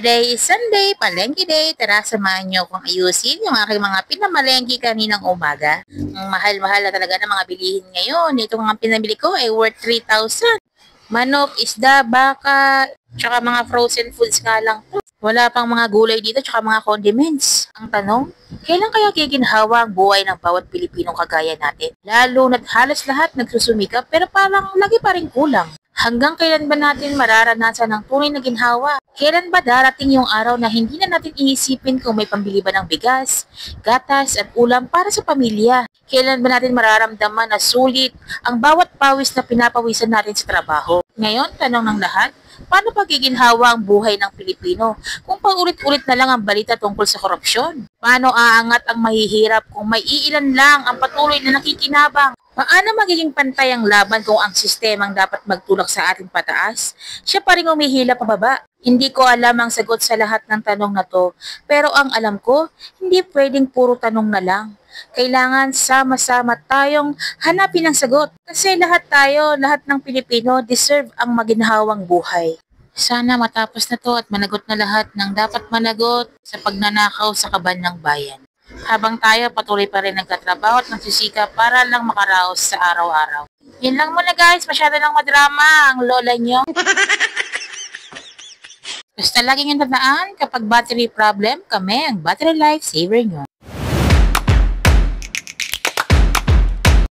Today is Sunday, Palengke Day. Tara, samahan niyo akong ayusin yung aking mga pinamalengke kaninang umaga. Ang mahal-mahal na talaga ng mga bilihin ngayon. Ito nga pinamili ko ay worth 3,000. Manok, isda, baka, tsaka mga frozen foods nga lang. Wala pang mga gulay dito tsaka mga condiments. Ang tanong, kailan kaya giginhawa ang buhay ng bawat Pilipinong kagaya natin? Lalo na't halos lahat nagsusumikap pero parang lagi pa rin kulang. Hanggang kailan ba natin mararanasan ang tunay na ginhawa? Kailan ba darating yung araw na hindi na natin iisipin kung may pambili ba ng bigas, gatas at ulam para sa pamilya? Kailan ba natin mararamdaman na sulit ang bawat pawis na pinapawisan natin sa trabaho? Ngayon, tanong ng lahat, paano pagiginhawa ang buhay ng Pilipino kung paulit-ulit na lang ang balita tungkol sa korupsyon? Paano aangat ang mahihirap kung may iilan lang ang patuloy na nakikinabang? Paano magiging pantay ang laban kung ang sistemang dapat magtulak sa ating pataas, siya pa rin umihila pababa? Hindi ko alam ang sagot sa lahat ng tanong na to, pero ang alam ko, hindi pwedeng puro tanong na lang. Kailangan sama-sama tayong hanapin ang sagot. Kasi lahat tayo, lahat ng Pilipino, deserve ang maginhawang buhay. Sana matapos na to at managot na lahat ng dapat managot sa pagnanakaw sa kaban ng bayan. Habang tayo patuloy pa rin nagtatrabaho at nagsisikap para lang makaraos sa araw-araw. Yun lang muna guys, masyado lang madrama ang lola nyo. Basta laging yung tandaan, kapag battery problem, kami ang battery lifesaver nyo.